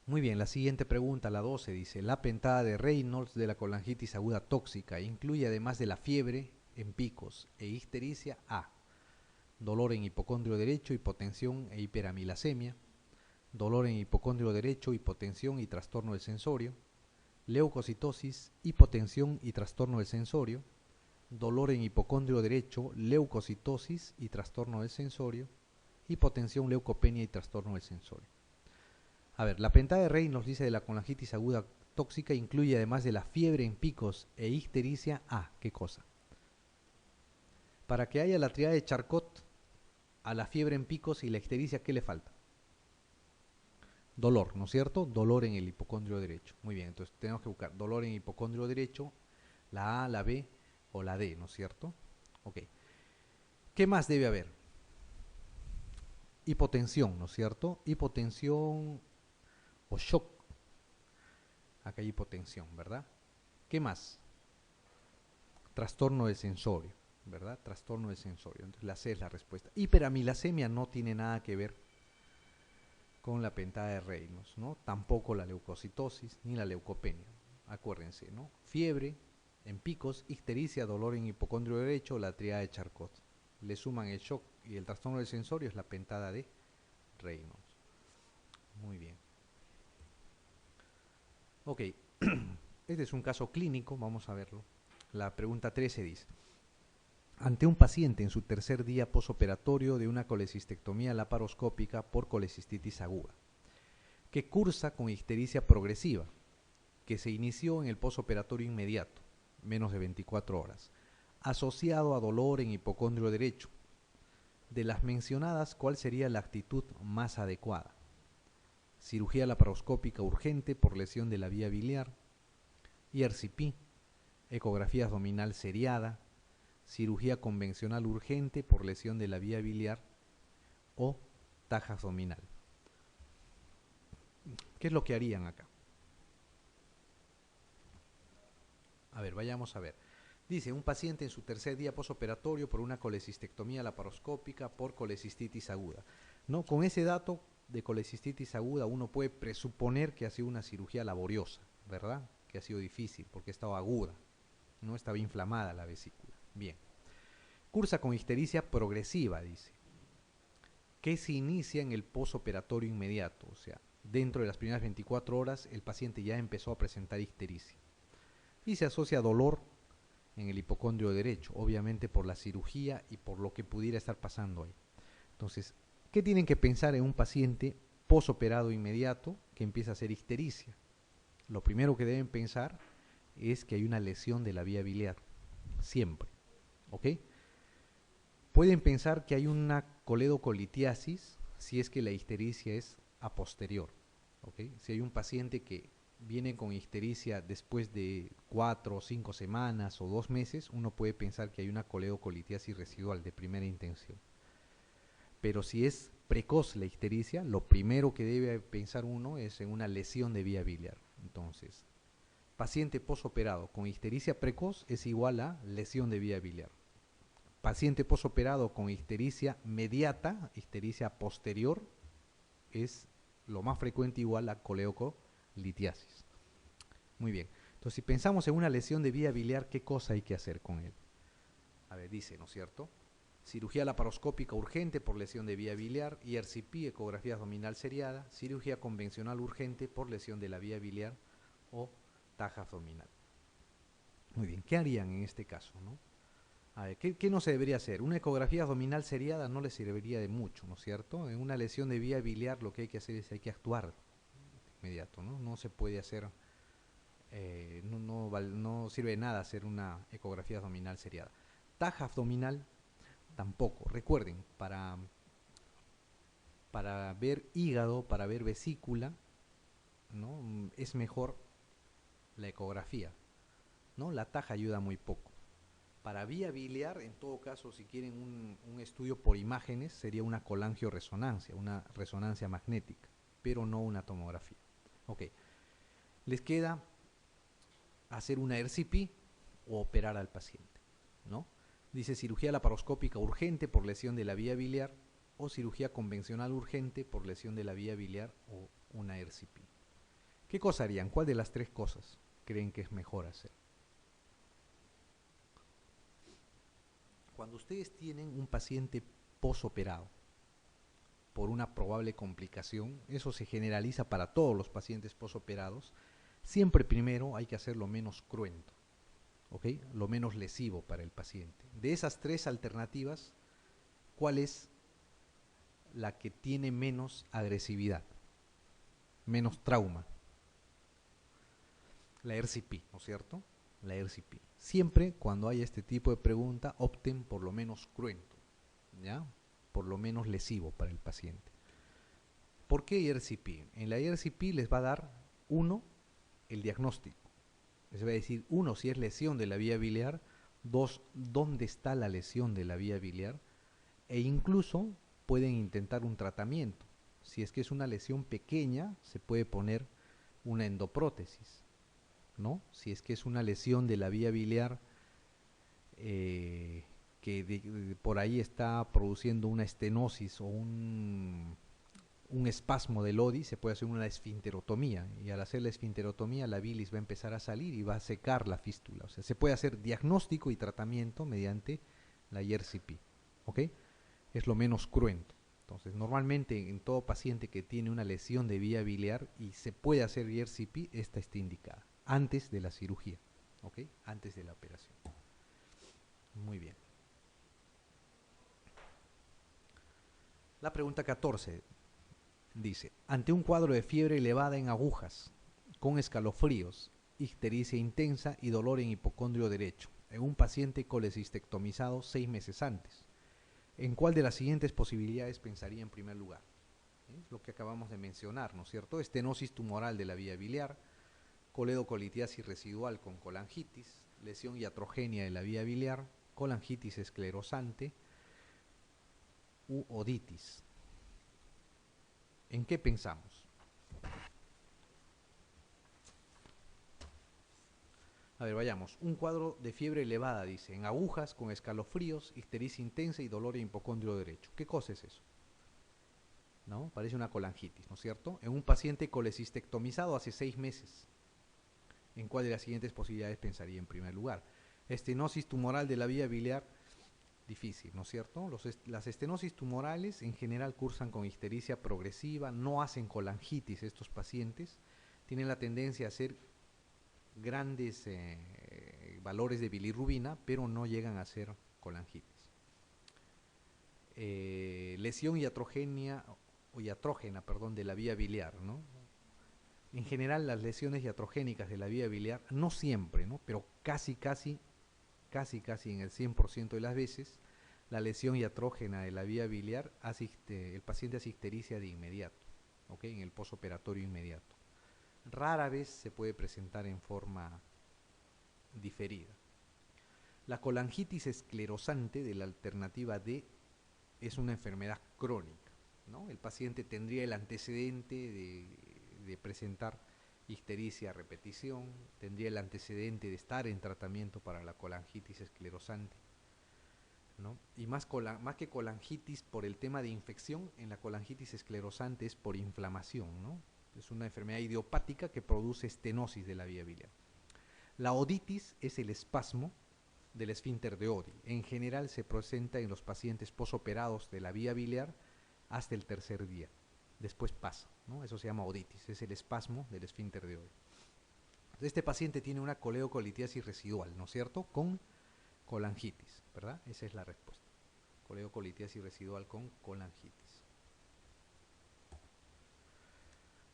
Muy bien, la siguiente pregunta, la 12, dice, la pentada de Reynolds de la colangitis aguda tóxica incluye además de la fiebre en picos e ictericia A, dolor en hipocondrio derecho, hipotensión e hiperamilasemia, dolor en hipocondrio derecho, hipotensión y trastorno del sensorio, leucocitosis, hipotensión y trastorno del sensorio, dolor en hipocondrio derecho, leucocitosis y trastorno del sensorio, hipotensión, leucopenia y trastorno del sensorio. A ver, la pentada de Reynolds dice de la colangitis aguda tóxica incluye además de la fiebre en picos e ictericia A, ¿qué cosa? Para que haya la triada de Charcot, a la fiebre en picos y la ictericia, ¿qué le falta? Dolor, ¿no es cierto? Dolor en el hipocondrio derecho. Muy bien, entonces tenemos que buscar dolor en hipocondrio derecho, la A, la B o la D, ¿no es cierto? Ok. ¿Qué más debe haber? Hipotensión, ¿no es cierto? Hipotensión o shock. Acá hay hipotensión, ¿verdad? ¿Qué más? Trastorno del sensorio, ¿verdad? Trastorno del sensorio. Entonces la C es la respuesta. Hiperamilasemia no tiene nada que ver con la pentada de Reynolds, ¿no? Tampoco la leucocitosis ni la leucopenia. Acuérdense, ¿no? Fiebre en picos, ictericia, dolor en hipocondrio derecho, la triada de Charcot. Le suman el shock y el trastorno del sensorio, es la pentada de Reynolds. Muy bien. Ok, este es un caso clínico, vamos a verlo. La pregunta 13 dice, ante un paciente en su tercer día posoperatorio de una colecistectomía laparoscópica por colecistitis aguda, que cursa con ictericia progresiva, que se inició en el posoperatorio inmediato, menos de 24 horas, asociado a dolor en hipocondrio derecho. De las mencionadas, ¿cuál sería la actitud más adecuada? Cirugía laparoscópica urgente por lesión de la vía biliar, IRCP, ecografía abdominal seriada, cirugía convencional urgente por lesión de la vía biliar o taja abdominal. ¿Qué es lo que harían acá? A ver, vayamos a ver. Dice, un paciente en su tercer día posoperatorio por una colecistectomía laparoscópica por colecistitis aguda. ¿No? Con ese dato de colecistitis aguda uno puede presuponer que ha sido una cirugía laboriosa, ¿verdad? Que ha sido difícil porque estaba aguda, no estaba inflamada la vesícula. Bien. Cursa con ictericia progresiva, dice, que se inicia en el posoperatorio inmediato, o sea, dentro de las primeras 24 horas el paciente ya empezó a presentar ictericia. Y se asocia a dolor en el hipocondrio derecho, obviamente por la cirugía y por lo que pudiera estar pasando ahí. Entonces, ¿qué tienen que pensar en un paciente posoperado inmediato que empieza a hacer ictericia? Lo primero que deben pensar es que hay una lesión de la vía biliar, siempre, ¿ok? Pueden pensar que hay una coledocolitiasis si es que la ictericia es a posterior, ¿ok? Si hay un paciente que viene con ictericia después de 4 o 5 semanas o 2 meses, uno puede pensar que hay una coledocolitiasis residual de primera intención. Pero si es precoz la ictericia, lo primero que debe pensar uno es en una lesión de vía biliar. Entonces, paciente posoperado con ictericia precoz es igual a lesión de vía biliar. Paciente posoperado con ictericia mediata, ictericia posterior, es lo más frecuente igual a coledocolitiasis. Muy bien. Entonces, si pensamos en una lesión de vía biliar, ¿qué cosa hay que hacer con él? A ver, dice, ¿no es cierto? Cirugía laparoscópica urgente por lesión de vía biliar, IRCP, ecografía abdominal seriada, cirugía convencional urgente por lesión de la vía biliar o taja abdominal. Muy bien, ¿qué harían en este caso, no? A ver, ¿qué no se debería hacer? Una ecografía abdominal seriada no le serviría de mucho, ¿no es cierto? En una lesión de vía biliar lo que hay que hacer es hay que actuar de inmediato, ¿no? No se puede hacer, no sirve de nada hacer una ecografía abdominal seriada. Taja abdominal tampoco. Recuerden, para ver hígado, para ver vesícula, ¿no? Es mejor la ecografía, ¿no? La taja ayuda muy poco. Para vía biliar, en todo caso, si quieren un estudio por imágenes, sería una colangioresonancia, una resonancia magnética, pero no una tomografía. Ok, les queda hacer una ERCP o operar al paciente, ¿no? Dice cirugía laparoscópica urgente por lesión de la vía biliar o cirugía convencional urgente por lesión de la vía biliar o una ERCP. ¿Qué cosa harían? ¿Cuál de las tres cosas creen que es mejor hacer? Cuando ustedes tienen un paciente posoperado por una probable complicación, eso se generaliza para todos los pacientes posoperados, siempre primero hay que hacer lo menos cruento, ¿ok? Lo menos lesivo para el paciente. De esas tres alternativas, ¿cuál es la que tiene menos agresividad, menos trauma? La RCP, ¿no es cierto? La RCP. Siempre cuando haya este tipo de pregunta, opten por lo menos cruento, ¿ya? Por lo menos lesivo para el paciente. ¿Por qué RCP? En la RCP les va a dar, uno, el diagnóstico. Les va a decir, uno, si es lesión de la vía biliar, dos, dónde está la lesión de la vía biliar, e incluso pueden intentar un tratamiento. Si es que es una lesión pequeña, se puede poner una endoprótesis, ¿no? Si es que es una lesión de la vía biliar por ahí está produciendo una estenosis o un espasmo del ODI, se puede hacer una esfinterotomía, y al hacer la esfinterotomía la bilis va a empezar a salir y va a secar la fístula. O sea, se puede hacer diagnóstico y tratamiento mediante la IRCP, ¿ok? Es lo menos cruento. Entonces, normalmente en todo paciente que tiene una lesión de vía biliar y se puede hacer IRCP, esta está indicada antes de la cirugía, ¿ok? Antes de la operación. Muy bien. La pregunta 14 dice, ante un cuadro de fiebre elevada en agujas, con escalofríos, ictericia intensa y dolor en hipocondrio derecho, en un paciente colecistectomizado 6 meses antes, ¿en cuál de las siguientes posibilidades pensaría en primer lugar? Es lo que acabamos de mencionar, ¿no es cierto? Estenosis tumoral de la vía biliar, coledocolitiasis residual con colangitis, lesión iatrogénia de la vía biliar, colangitis esclerosante u oditis. ¿En qué pensamos? A ver, vayamos. Un cuadro de fiebre elevada, dice, en agujas, con escalofríos, ictericia intensa y dolor en hipocondrio derecho. ¿Qué cosa es eso? ¿No? Parece una colangitis, ¿no es cierto? En un paciente colecistectomizado hace 6 meses. ¿En cuál de las siguientes posibilidades pensaría en primer lugar? Estenosis tumoral de la vía biliar, difícil, ¿no es cierto? Las estenosis tumorales en general cursan con ictericia progresiva, no hacen colangitis estos pacientes, tienen la tendencia a hacer grandes valores de bilirrubina, pero no llegan a ser colangitis. Lesión iatrogénia o iatrógena, perdón, de la vía biliar, ¿no? En general las lesiones iatrogénicas de la vía biliar, no siempre, ¿no? Pero casi en el 100% de las veces, la lesión iatrógena de la vía biliar el paciente hace ictericia de inmediato, ¿ok? En el posoperatorio inmediato. Rara vez se puede presentar en forma diferida. La colangitis esclerosante de la alternativa D es una enfermedad crónica, ¿no? El paciente tendría el antecedente de presentar ictericia a repetición, tendría el antecedente de estar en tratamiento para la colangitis esclerosante, ¿no? Y más que colangitis por el tema de infección, en la colangitis esclerosante es por inflamación, ¿no? Es una enfermedad idiopática que produce estenosis de la vía biliar. La oditis es el espasmo del esfínter de Oddi. En general se presenta en los pacientes posoperados de la vía biliar hasta el tercer día. Después pasa, ¿no? Eso se llama oditis, es el espasmo del esfínter de Oddi. Este paciente tiene una coledocolitiasis residual, ¿no es cierto? Con colangitis, ¿verdad? Esa es la respuesta. Coledocolitiasis residual con colangitis.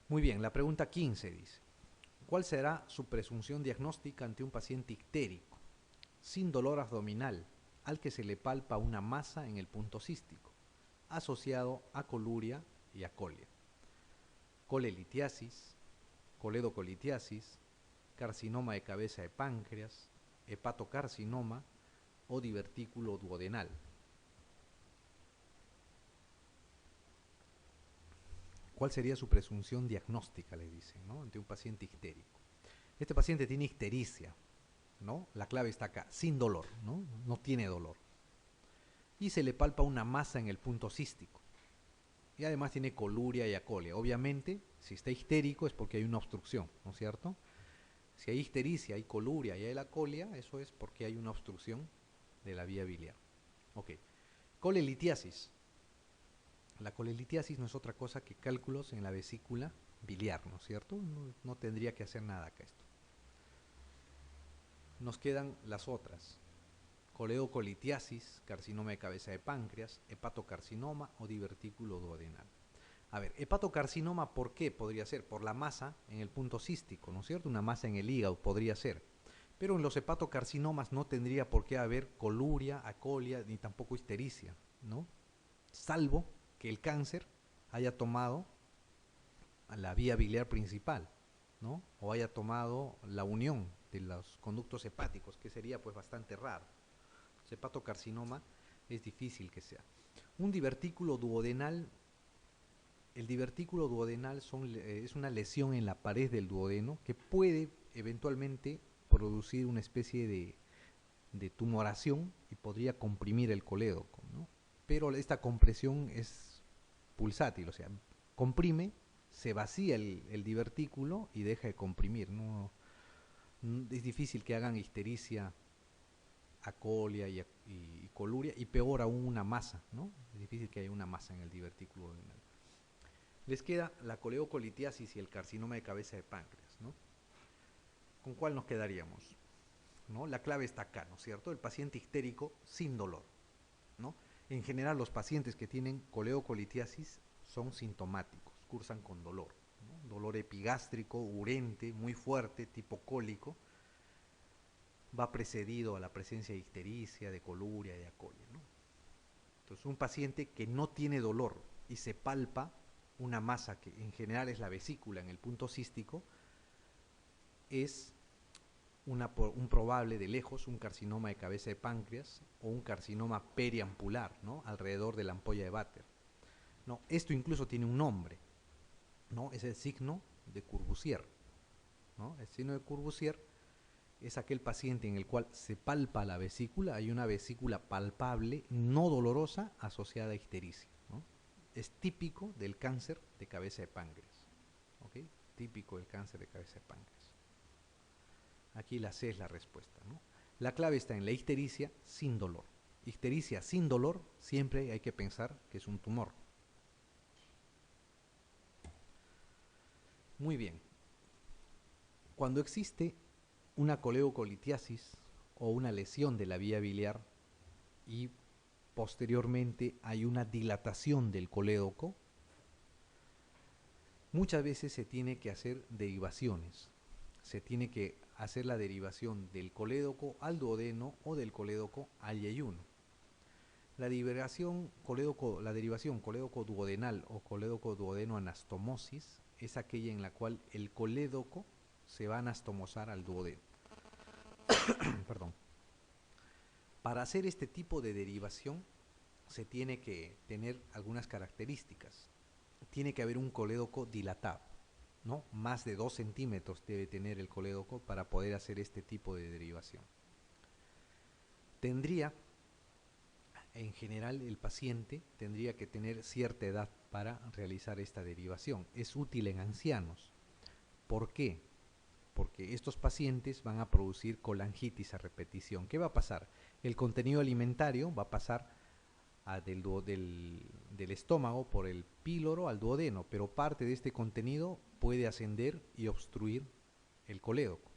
Muy bien, la pregunta 15 dice, ¿cuál será su presunción diagnóstica ante un paciente ictérico, sin dolor abdominal, al que se le palpa una masa en el punto cístico, asociado a coluria y a colia? Colelitiasis, coledocolitiasis, carcinoma de cabeza de páncreas, hepatocarcinoma o divertículo duodenal. ¿Cuál sería su presunción diagnóstica? Le dicen, ¿no? Ante un paciente ictérico. Este paciente tiene ictericia, ¿no? La clave está acá, sin dolor, ¿no? No tiene dolor. Y se le palpa una masa en el punto cístico. Y además tiene coluria y acolia. Obviamente, si está histérico es porque hay una obstrucción, ¿no es cierto? Si hay histericia, hay coluria y hay la colia, eso es porque hay una obstrucción de la vía biliar. Ok. Colelitiasis. La colelitiasis no es otra cosa que cálculos en la vesícula biliar, ¿no es cierto? No tendría que hacer nada acá esto. Nos quedan las otras. Coleocolitiasis, carcinoma de cabeza de páncreas, hepatocarcinoma o divertículo duodenal. A ver, hepatocarcinoma, ¿por qué podría ser? Por la masa en el punto cístico, ¿no es cierto? Una masa en el hígado podría ser. Pero en los hepatocarcinomas no tendría por qué haber coluria, acolia, ni tampoco histericia, ¿no? Salvo que el cáncer haya tomado la vía biliar principal, ¿no? O haya tomado la unión de los conductos hepáticos, que sería pues bastante raro. El hepatocarcinoma es difícil que sea. Un divertículo duodenal, el divertículo duodenal es una lesión en la pared del duodeno que puede eventualmente producir una especie de tumoración y podría comprimir el colédoco, ¿no? Pero esta compresión es pulsátil, o sea, comprime, se vacía el divertículo y deja de comprimir, ¿no? Es difícil que hagan histericia, acolia y coluria, y peor aún una masa, ¿no? Es difícil que haya una masa en el divertículo duodenal. Les queda la coleocolitiasis y el carcinoma de cabeza de páncreas, ¿no? ¿Con cuál nos quedaríamos? ¿No? La clave está acá, ¿no es cierto? El paciente histérico sin dolor, ¿no? En general, los pacientes que tienen coleocolitiasis son sintomáticos, cursan con dolor, ¿no? Dolor epigástrico, urente, muy fuerte, tipo cólico, va precedido a la presencia de histericia, de coluria, de acolia, ¿no? Entonces, un paciente que no tiene dolor y se palpa una masa que en general es la vesícula en el punto cístico, es un probable de lejos, un carcinoma de cabeza de páncreas o un carcinoma periampular, ¿no? Alrededor de la ampolla de Vater. ¿No? Esto incluso tiene un nombre, ¿no? Es el signo de Courvoisier, ¿no? El signo de Courvoisier es aquel paciente en el cual se palpa la vesícula, hay una vesícula palpable, no dolorosa, asociada a histericia, ¿no? Es típico del cáncer de cabeza de páncreas, ¿ok? Típico del cáncer de cabeza de páncreas. Aquí la C es la respuesta, ¿no? La clave está en la histericia sin dolor. Histericia sin dolor, siempre hay que pensar que es un tumor. Muy bien. Cuando existe una coleocolitiasis o una lesión de la vía biliar y posteriormente hay una dilatación del colédoco, muchas veces se tiene que hacer derivaciones. Se tiene que hacer la derivación del colédoco al duodeno o del colédoco al yeyuno. La derivación colédoco duodenal o colédoco duodeno anastomosis es aquella en la cual el colédoco se va a anastomosar al duodeno. Perdón. Para hacer este tipo de derivación se tiene que tener algunas características. Tiene que haber un colédoco dilatado, ¿no? Más de 2 centímetros debe tener el colédoco para poder hacer este tipo de derivación. En general, el paciente tendría que tener cierta edad para realizar esta derivación. Es útil en ancianos. ¿Por qué? Porque estos pacientes van a producir colangitis a repetición. ¿Qué va a pasar? El contenido alimentario va a pasar del estómago por el píloro al duodeno, pero parte de este contenido puede ascender y obstruir el colédoco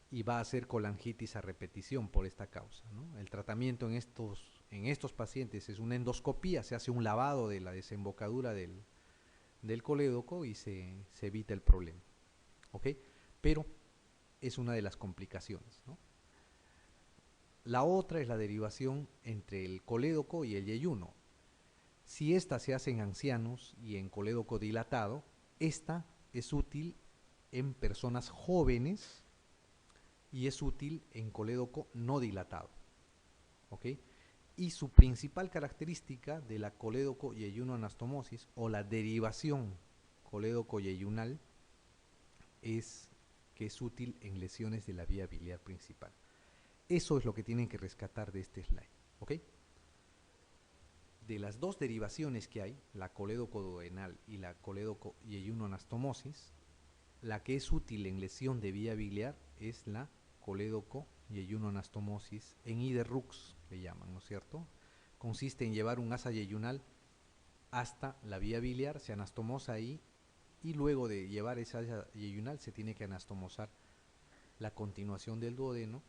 y va a hacer colangitis a repetición por esta causa, ¿no? El tratamiento en estos pacientes es una endoscopía, se hace un lavado de la desembocadura del colédoco y se evita el problema, ¿ok? Pero es una de las complicaciones, ¿no? La otra es la derivación entre el colédoco y el yeyuno. Si esta se hace en ancianos y en colédoco dilatado, esta es útil en personas jóvenes y es útil en colédoco no dilatado, ¿ok? Y su principal característica de la colédoco yeyuno anastomosis o la derivación colédoco yeyunal es que es útil en lesiones de la vía biliar principal. Eso es lo que tienen que rescatar de este slide, ¿ok? de las dos derivaciones que hay, la colédoco-duodenal y la colédoco-yeyuno-anastomosis, la que es útil en lesión de vía biliar es la colédoco-yeyuno-anastomosis en iderrux, le llaman, ¿no es cierto? Consiste en llevar un asa yeyunal hasta la vía biliar, se anastomosa ahí, y luego de llevar esa asa yeyunal se tiene que anastomosar la continuación del duodeno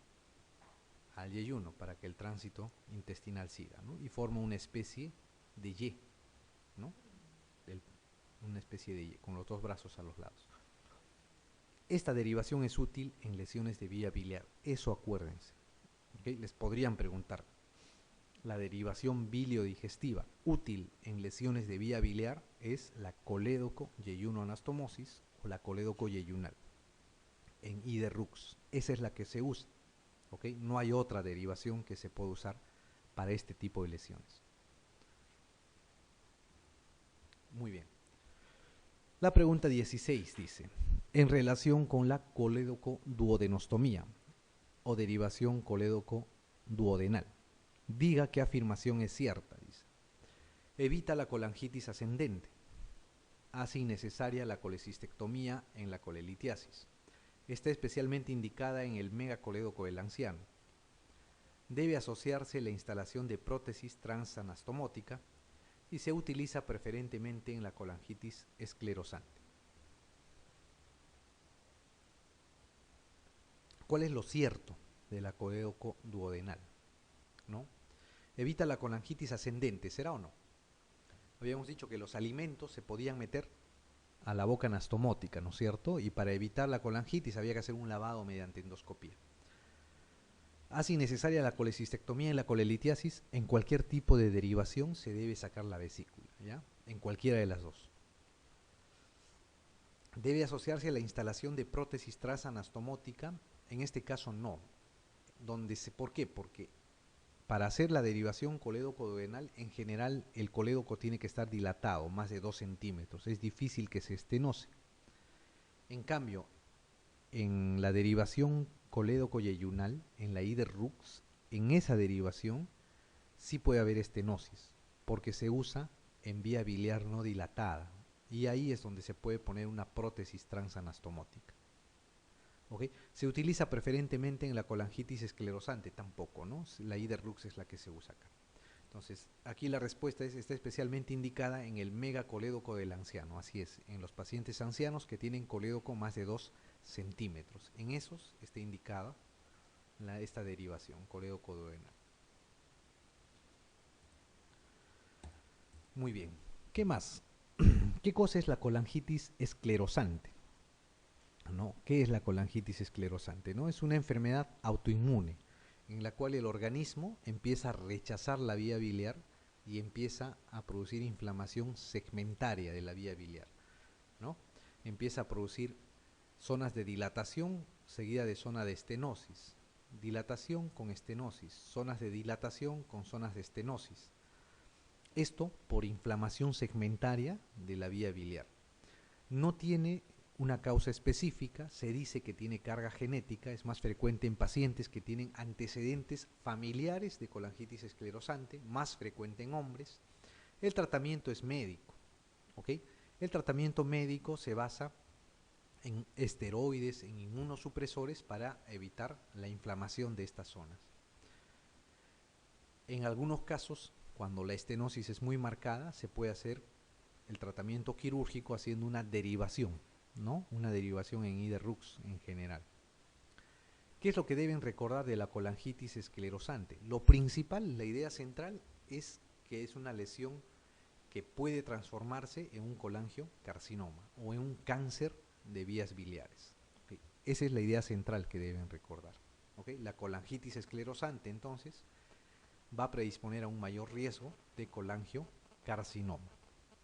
al yeyuno para que el tránsito intestinal siga, ¿no? Y forma una especie de Y, ¿no? Una especie de Y con los dos brazos a los lados. Esta derivación es útil en lesiones de vía biliar, eso acuérdense. ¿Okay? Les podrían preguntar, la derivación biliodigestiva útil en lesiones de vía biliar es la colédoco-yeyuno-anastomosis o la colédoco-yeyunal en iderrux. Esa es la que se usa. ¿Okay? No hay otra derivación que se pueda usar para este tipo de lesiones. Muy bien. La pregunta 16 dice, en relación con la colédoco-duodenostomía o derivación colédoco-duodenal, diga qué afirmación es cierta, dice. Evita la colangitis ascendente. Hace innecesaria la colecistectomía en la colelitiasis. Está especialmente indicada en el megacolédoco del anciano. Debe asociarse la instalación de prótesis transanastomótica y se utiliza preferentemente en la colangitis esclerosante. ¿Cuál es lo cierto de la colédoco-duodenal? ¿No? Evita la colangitis ascendente, ¿será o no? Habíamos dicho que los alimentos se podían meter a la boca anastomótica, ¿no es cierto? Y para evitar la colangitis había que hacer un lavado mediante endoscopía. Hace innecesaria la colecistectomía en la colelitiasis. En cualquier tipo de derivación se debe sacar la vesícula, ¿ya? En cualquiera de las dos. Debe asociarse a la instalación de prótesis transanastomótica. En este caso no. ¿Por qué? Porque para hacer la derivación colédoco-duodenal, en general el colédoco tiene que estar dilatado, más de 2 centímetros. Es difícil que se estenose. En cambio, en la derivación colédoco-yeyunal, en la iderrux, en esa derivación sí puede haber estenosis, porque se usa en vía biliar no dilatada. Y ahí es donde se puede poner una prótesis transanastomótica. ¿Okay? Se utiliza preferentemente en la colangitis esclerosante, tampoco, ¿no? La iderrux es la que se usa acá. Entonces, aquí la respuesta está especialmente indicada en el megacolédoco del anciano, así es, en los pacientes ancianos que tienen colédoco más de 2 centímetros. En esos está indicada esta derivación, colédoco-duodenal. Muy bien, ¿qué más? ¿Qué cosa es la colangitis esclerosante? ¿No? ¿Qué es la colangitis esclerosante? ¿No? Es una enfermedad autoinmune en la cual el organismo empieza a rechazar la vía biliar y empieza a producir inflamación segmentaria de la vía biliar, ¿no? Empieza a producir zonas de dilatación seguida de zona de estenosis, dilatación con estenosis, zonas de dilatación con zonas de estenosis. Esto por inflamación segmentaria de la vía biliar. No tiene una causa específica, se dice que tiene carga genética, es más frecuente en pacientes que tienen antecedentes familiares de colangitis esclerosante, más frecuente en hombres. El tratamiento es médico, ¿ok? El tratamiento médico se basa en esteroides, en inmunosupresores para evitar la inflamación de estas zonas. En algunos casos, cuando la estenosis es muy marcada, se puede hacer el tratamiento quirúrgico haciendo una derivación, ¿no? Una derivación en iderrux en general. ¿Qué es lo que deben recordar de la colangitis esclerosante? Lo principal, la idea central, es que es una lesión que puede transformarse en un colangiocarcinoma o en un cáncer de vías biliares. ¿Okay? Esa es la idea central que deben recordar. ¿Okay? La colangitis esclerosante, entonces, va a predisponer a un mayor riesgo de colangiocarcinoma.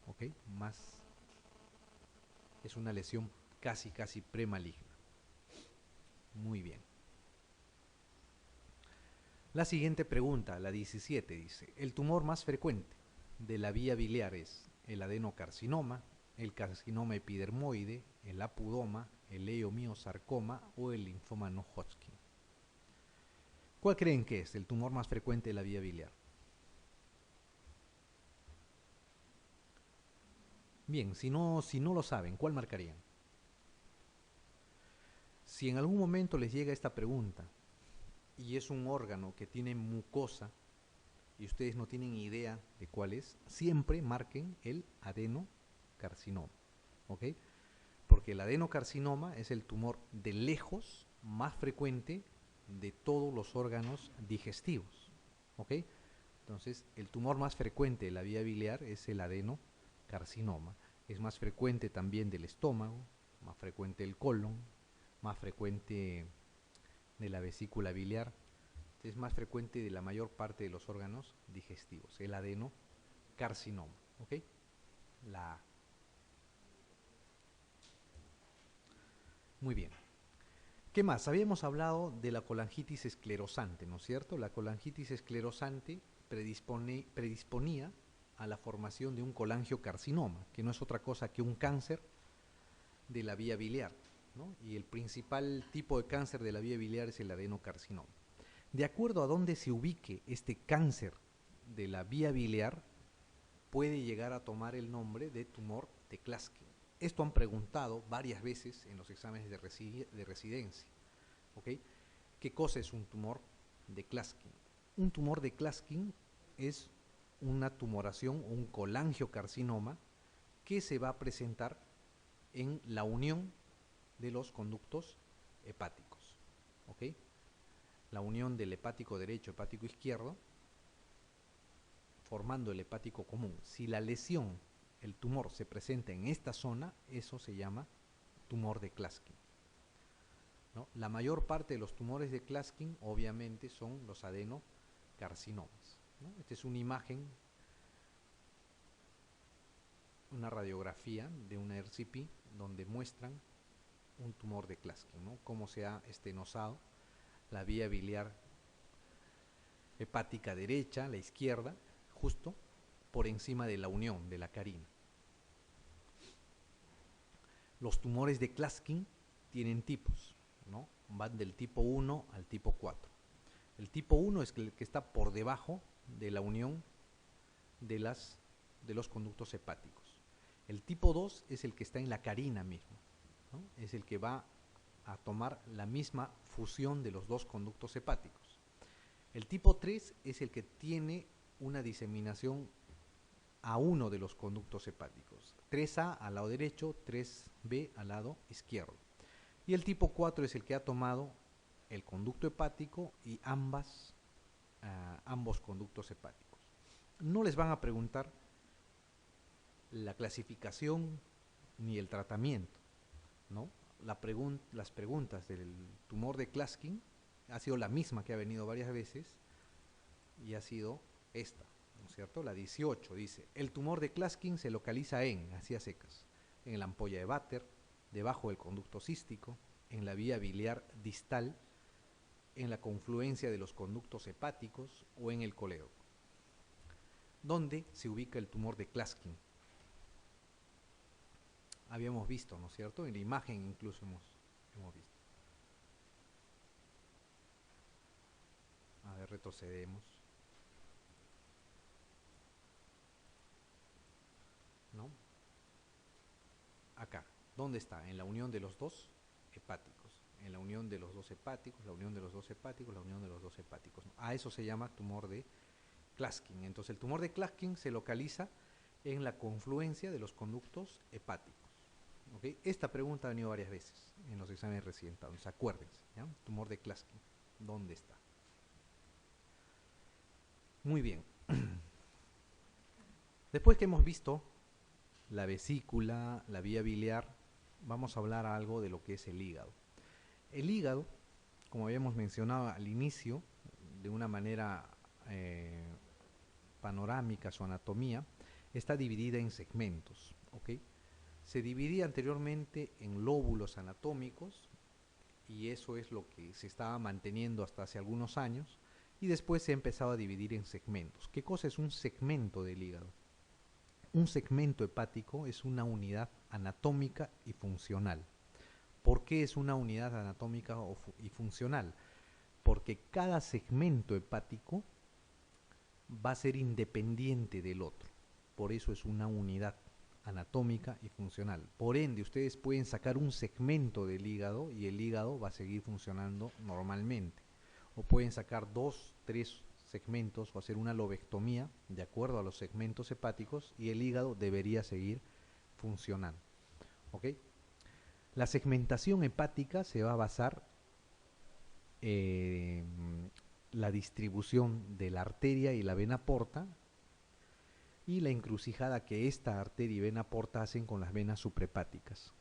¿Okay? Es una lesión casi premaligna. Muy bien. La siguiente pregunta, la 17, dice, el tumor más frecuente de la vía biliar es el adenocarcinoma, el carcinoma epidermoide, el apudoma, el leiomiosarcoma o el linfoma no Hodgkin. ¿Cuál creen que es el tumor más frecuente de la vía biliar? Bien, si no lo saben, ¿cuál marcarían? Si en algún momento les llega esta pregunta y es un órgano que tiene mucosa y ustedes no tienen idea de cuál es, siempre marquen el adenocarcinoma, ¿ok? Porque el adenocarcinoma es el tumor de lejos más frecuente de todos los órganos digestivos, ¿ok? Entonces, el tumor más frecuente de la vía biliar es el adenocarcinoma. Es más frecuente también del estómago, más frecuente del colon, más frecuente de la vesícula biliar, es más frecuente de la mayor parte de los órganos digestivos, el adenocarcinoma, ¿ok? La A. Muy bien. ¿Qué más? Habíamos hablado de la colangitis esclerosante, ¿no es cierto? La colangitis esclerosante predisponía a la formación de un colangiocarcinoma, que no es otra cosa que un cáncer de la vía biliar, ¿no? Y el principal tipo de cáncer de la vía biliar es el adenocarcinoma. De acuerdo a dónde se ubique este cáncer de la vía biliar, puede llegar a tomar el nombre de tumor de Klatskin. Esto han preguntado varias veces en los exámenes de residencia. ¿Ok? ¿Qué cosa es un tumor de Klatskin? Un tumor de Klatskin es una tumoración o un colangiocarcinoma que se va a presentar en la unión de los conductos hepáticos. ¿Ok? La unión del hepático derecho, hepático izquierdo, formando el hepático común. Si la lesión, el tumor, se presenta en esta zona, eso se llama tumor de Klatskin, ¿no? La mayor parte de los tumores de Klatskin, obviamente, son los adenocarcinomas, ¿no? Esta es una imagen, una radiografía de una RCP donde muestran un tumor de Klatskin, ¿no? Cómo se ha estenosado la vía biliar hepática derecha, la izquierda, justo por encima de la unión de la carina. Los tumores de Klatskin tienen tipos, ¿no? Van del tipo 1 al tipo 4. El tipo 1 es el que está por debajo de la unión de los conductos hepáticos. El tipo 2 es el que está en la carina mismo, ¿no? Es el que va a tomar la misma fusión de los dos conductos hepáticos. El tipo 3 es el que tiene una diseminación a uno de los conductos hepáticos. 3A al lado derecho, 3B al lado izquierdo. Y el tipo 4 es el que ha tomado el conducto hepático y ambos conductos hepáticos. No les van a preguntar la clasificación ni el tratamiento, ¿no? Las preguntas del tumor de Klatskin ha sido la misma que ha venido varias veces y ha sido esta, ¿no es cierto? La 18 dice, el tumor de Klatskin se localiza así a secas, en la ampolla de Vater, debajo del conducto cístico, en la vía biliar distal, en la confluencia de los conductos hepáticos o en el colédoco. ¿Dónde se ubica el tumor de Klatskin? Habíamos visto, ¿no es cierto? En la imagen incluso hemos visto. A ver, retrocedemos, ¿no? Acá, ¿dónde está? En la unión de los dos hepáticos. En la unión de los dos hepáticos, la unión de los dos hepáticos, la unión de los dos hepáticos, ¿no? A eso se llama tumor de Klatskin. Entonces, el tumor de Klatskin se localiza en la confluencia de los conductos hepáticos. ¿Okay? Esta pregunta ha venido varias veces en los exámenes recientes, entonces acuérdense, ¿ya? Tumor de Klatskin, ¿dónde está? Muy bien. Después que hemos visto la vesícula, la vía biliar, vamos a hablar algo de lo que es el hígado. El hígado, como habíamos mencionado al inicio, de una manera panorámica, su anatomía, está dividida en segmentos, ¿ok? Se dividía anteriormente en lóbulos anatómicos, y eso es lo que se estaba manteniendo hasta hace algunos años, y después se empezaba a dividir en segmentos. ¿Qué cosa es un segmento del hígado? Un segmento hepático es una unidad anatómica y funcional. ¿Por qué es una unidad anatómica y funcional? Porque cada segmento hepático va a ser independiente del otro. Por eso es una unidad. anatómica y funcional. Por ende, ustedes pueden sacar un segmento del hígado y el hígado va a seguir funcionando normalmente. O pueden sacar 2, 3 segmentos o hacer una lobectomía de acuerdo a los segmentos hepáticos y el hígado debería seguir funcionando. ¿Ok? La segmentación hepática se va a basar en la distribución de la arteria y la vena porta y la encrucijada que esta arteria y vena porta hacen con las venas suprahepáticas.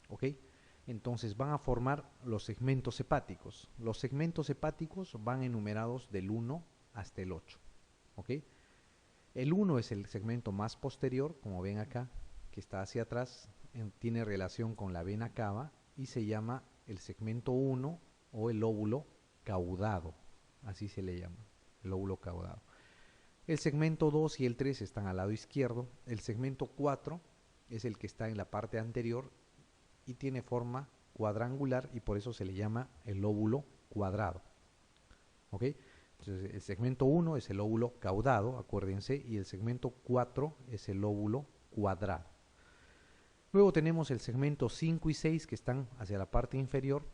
¿Ok? Entonces van a formar los segmentos hepáticos. Los segmentos hepáticos van enumerados del 1 hasta el 8. ¿Ok? El 1 es el segmento más posterior, como ven acá, que está hacia atrás, tiene relación con la vena cava y se llama el segmento 1 o el lóbulo caudado. Así se le llama, el lóbulo caudado. El segmento 2 y el 3 están al lado izquierdo. El segmento 4 es el que está en la parte anterior y tiene forma cuadrangular y por eso se le llama el lóbulo cuadrado. ¿Ok? Entonces, el segmento 1 es el lóbulo caudado, acuérdense, y el segmento 4 es el lóbulo cuadrado. Luego tenemos el segmento 5 y 6 que están hacia la parte inferior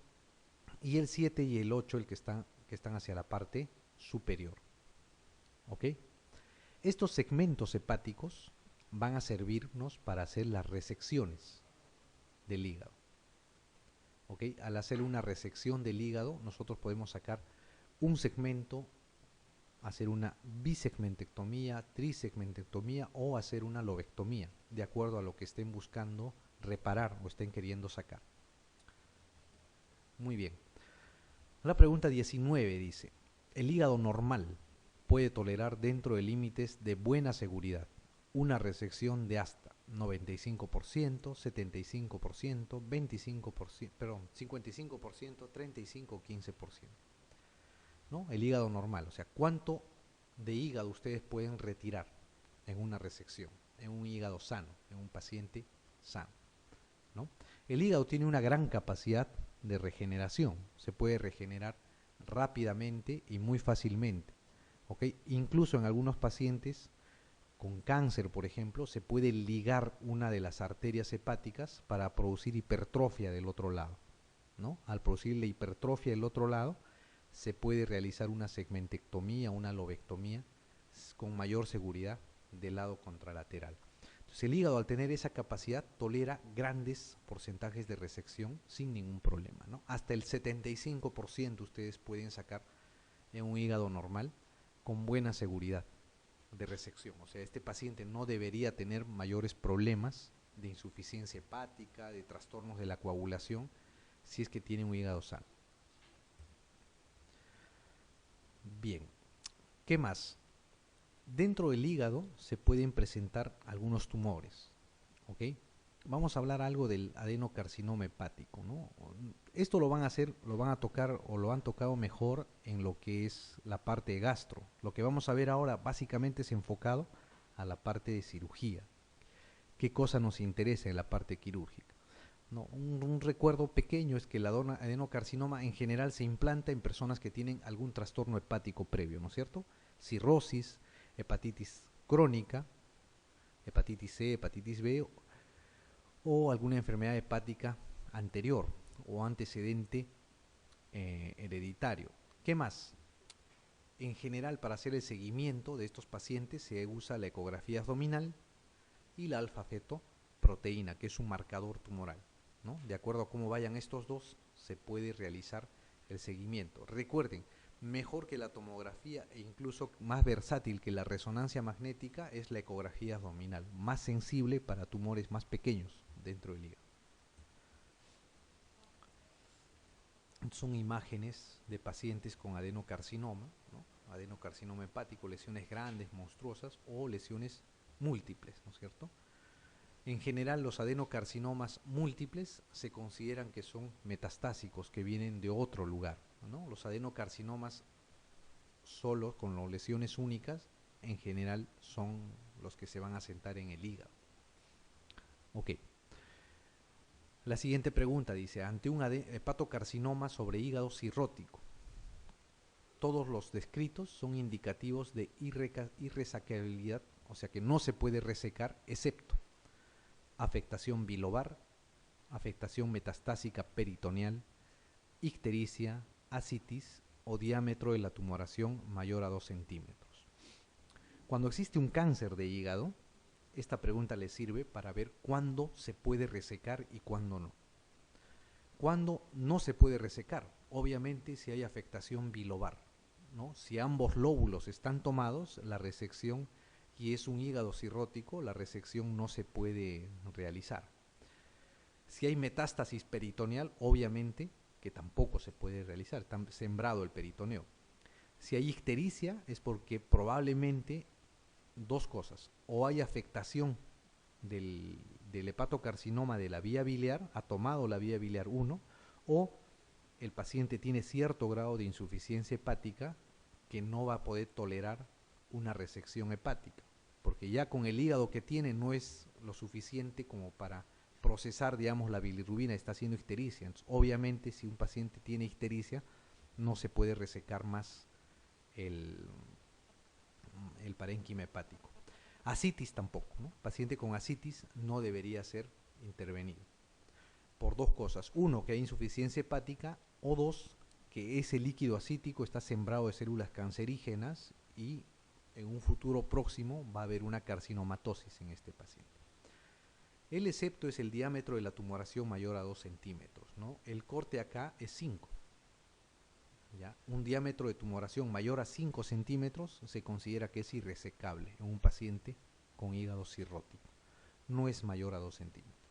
y el 7 y el 8 que están hacia la parte superior. ¿Ok? Estos segmentos hepáticos van a servirnos para hacer las resecciones del hígado. ¿Ok? Al hacer una resección del hígado, nosotros podemos sacar un segmento, hacer una bisegmentectomía, trisegmentectomía o hacer una lobectomía, de acuerdo a lo que estén buscando reparar o estén queriendo sacar. Muy bien. La pregunta 19 dice, ¿el hígado normal puede tolerar dentro de límites de buena seguridad una resección de hasta 95%, 75%, 25%, perdón, 55%, 35% o 15%? ¿No? El hígado normal, o sea, ¿cuánto de hígado ustedes pueden retirar en una resección, en un hígado sano, en un paciente sano? ¿No? El hígado tiene una gran capacidad de regeneración, se puede regenerar rápidamente y muy fácilmente. ¿Okay? Incluso en algunos pacientes con cáncer, por ejemplo, se puede ligar una de las arterias hepáticas para producir hipertrofia del otro lado, ¿no? Al producir la hipertrofia del otro lado, se puede realizar una segmentectomía, una lobectomía con mayor seguridad del lado contralateral. Entonces el hígado, al tener esa capacidad, tolera grandes porcentajes de resección sin ningún problema, ¿no? Hasta el 75% ustedes pueden sacar en un hígado normal con buena seguridad de resección. O sea, este paciente no debería tener mayores problemas de insuficiencia hepática, de trastornos de la coagulación, si es que tiene un hígado sano. Bien, ¿qué más? Dentro del hígado se pueden presentar algunos tumores, ¿ok? Vamos a hablar algo del adenocarcinoma hepático, ¿no? Esto lo van a hacer, lo van a tocar o lo han tocado mejor en lo que es la parte de gastro. Lo que vamos a ver ahora básicamente es enfocado a la parte de cirugía. ¿Qué cosa nos interesa en la parte quirúrgica? No, un recuerdo pequeño es que el adenocarcinoma en general se implanta en personas que tienen algún trastorno hepático previo, ¿no es cierto? Cirrosis, hepatitis crónica, hepatitis C, hepatitis B o alguna enfermedad hepática anterior o antecedente hereditario. ¿Qué más? En general, para hacer el seguimiento de estos pacientes se usa la ecografía abdominal y la alfa-fetoproteína, que es un marcador tumoral, ¿no? De acuerdo a cómo vayan estos dos, se puede realizar el seguimiento. Recuerden, mejor que la tomografía e incluso más versátil que la resonancia magnética es la ecografía abdominal, más sensible para tumores más pequeños dentro del hígado. Son imágenes de pacientes con adenocarcinoma, ¿no? Adenocarcinoma hepático, lesiones grandes, monstruosas o lesiones múltiples, ¿no es cierto? En general, los adenocarcinomas múltiples se consideran que son metastásicos, que vienen de otro lugar, ¿no? Los adenocarcinomas solo con las lesiones únicas, en general, son los que se van a sentar en el hígado. Ok. La siguiente pregunta dice, ante un hepatocarcinoma sobre hígado cirrótico, todos los descritos son indicativos de irresecabilidad, o sea que no se puede resecar, excepto afectación bilobar, afectación metastásica peritoneal, ictericia, ascitis o diámetro de la tumoración mayor a 2 centímetros. Cuando existe un cáncer de hígado, esta pregunta le sirve para ver cuándo se puede resecar y cuándo no. ¿Cuándo no se puede resecar? Obviamente si hay afectación bilobar, ¿no? Si ambos lóbulos están tomados, la resección, y es un hígado cirrótico, la resección no se puede realizar. Si hay metástasis peritoneal, obviamente que tampoco se puede realizar, está sembrado el peritoneo. Si hay ictericia es porque probablemente dos cosas, o hay afectación del hepatocarcinoma de la vía biliar, ha tomado la vía biliar 1, o el paciente tiene cierto grado de insuficiencia hepática que no va a poder tolerar una resección hepática, porque ya con el hígado que tiene no es lo suficiente como para procesar, digamos, la bilirrubina, está haciendo ictericia. Entonces, obviamente, si un paciente tiene ictericia, no se puede resecar más el parénquima hepático. Ascitis tampoco, ¿no? Paciente con ascitis no debería ser intervenido. Por dos cosas. Uno, que hay insuficiencia hepática, o dos, que ese líquido ascítico está sembrado de células cancerígenas y en un futuro próximo va a haber una carcinomatosis en este paciente. El excepto es el diámetro de la tumoración mayor a 2 centímetros, ¿no? El corte acá es 5. ¿Ya? Un diámetro de tumoración mayor a 5 centímetros se considera que es irresecable en un paciente con hígado cirrótico. No es mayor a 2 centímetros.